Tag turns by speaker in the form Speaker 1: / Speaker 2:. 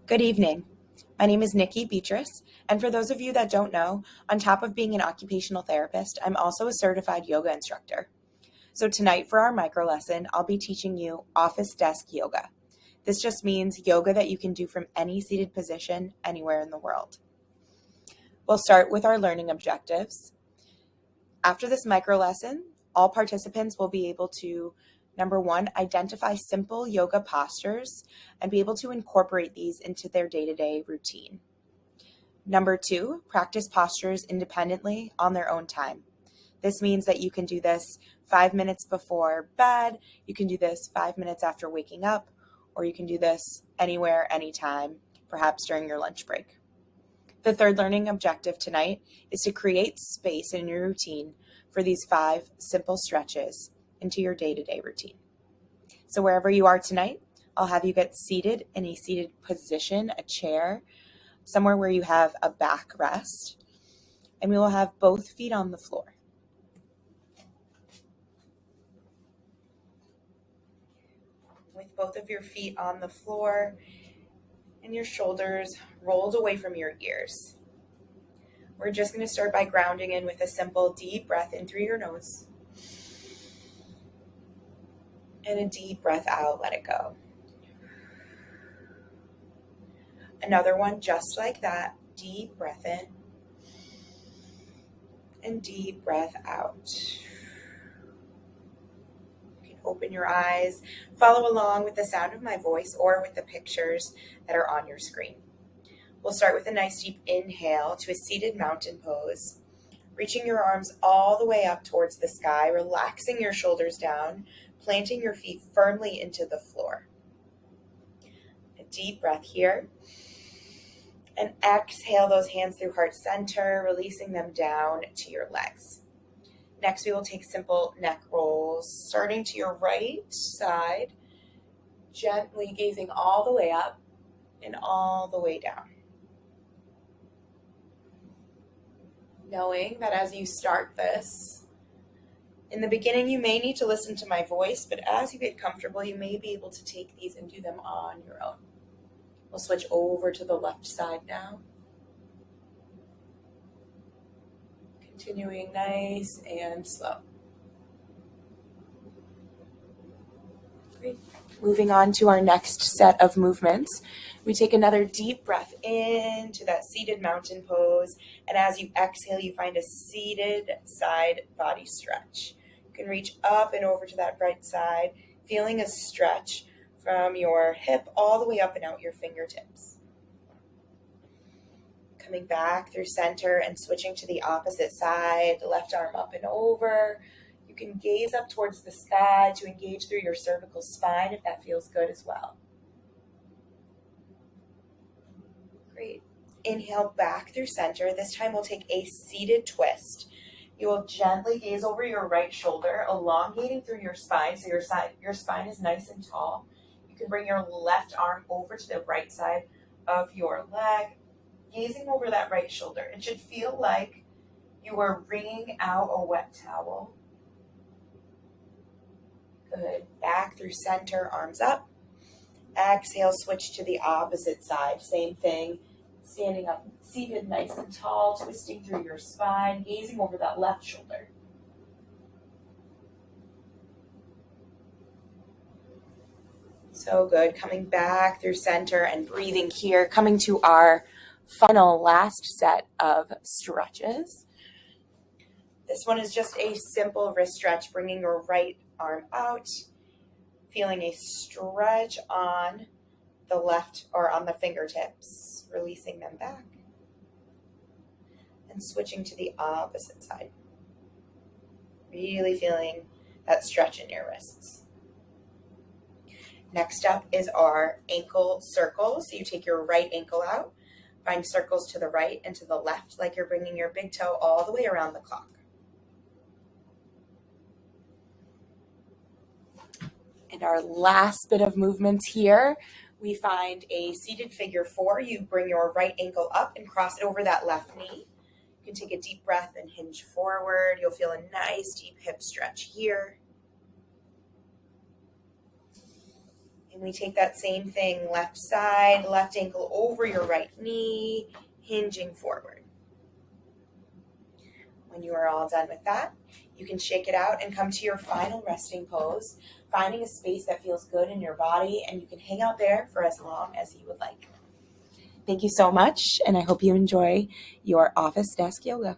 Speaker 1: Good evening. My name is Nikki Beatrice, and for those of you that don't know, on top of being an occupational therapist, I'm also a certified yoga instructor. So tonight for our micro lesson, I'll be teaching you office desk yoga. This just means yoga that you can do from any seated position anywhere in the world. We'll start with our learning objectives. After this micro lesson, all participants will be able to, number one, identify simple yoga postures and be able to incorporate these into their day-to-day routine. Number two, practice postures independently on their own time. This means that you can do this 5 minutes before bed, you can do this 5 minutes after waking up, or you can do this anywhere, anytime, perhaps during your lunch break. The third learning objective tonight is to create space in your routine for these 5 simple stretches into your day-to-day routine. So wherever you are tonight, I'll have you get seated in a seated position, a chair, somewhere where you have a backrest, and we will have both feet on the floor. With both of your feet on the floor and your shoulders rolled away from your ears. We're just going to start by grounding in with a simple deep breath in through your nose. And a deep breath out, let it go. Another one just like that, deep breath in. And deep breath out. You can open your eyes, follow along with the sound of my voice or with the pictures that are on your screen. We'll start with a nice deep inhale to a seated mountain pose, reaching your arms all the way up towards the sky, relaxing your shoulders down, planting your feet firmly into the floor. A deep breath here. And exhale those hands through heart center, releasing them down to your legs. Next, we will take simple neck rolls, starting to your right side, gently gazing all the way up and all the way down. Knowing that as you start this, in the beginning you may need to listen to my voice, but as you get comfortable, you may be able to take these and do them on your own. We'll switch over to the left side now. Continuing nice and slow. Great. Moving on to our next set of movements. We take another deep breath into that seated mountain pose. And as you exhale, you find a seated side body stretch. You can reach up and over to that right side, feeling a stretch from your hip all the way up and out your fingertips. Coming back through center and switching to the opposite side, left arm up and over. You can gaze up towards the sky to engage through your cervical spine if that feels good as well. Great. Inhale back through center. This time we'll take a seated twist. You will gently gaze over your right shoulder, elongating through your spine so your spine is nice and tall. You can bring your left arm over to the right side of your leg, gazing over that right shoulder. It should feel like you are wringing out a wet towel. Good. Back through center, arms up. Exhale, switch to the opposite side. Same thing. Standing up, seated nice and tall, twisting through your spine, gazing over that left shoulder. So good. Coming back through center and breathing here. Coming to our final last set of stretches. This one is just a simple wrist stretch, bringing your right arm out, feeling a stretch on the left or on the fingertips, releasing them back, and switching to the opposite side. Really feeling that stretch in your wrists. Next up is our ankle circles. So you take your right ankle out, find circles to the right and to the left, like you're bringing your big toe all the way around the clock. And our last bit of movements here, we find a seated figure 4. You bring your right ankle up and cross it over that left knee. You can take a deep breath and hinge forward. You'll feel a nice deep hip stretch here. And we take that same thing, left side, left ankle over your right knee, hinging forward. When you are all done with that, you can shake it out and come to your final resting pose, finding a space that feels good in your body, and you can hang out there for as long as you would like. Thank you so much, and I hope you enjoy your office desk yoga.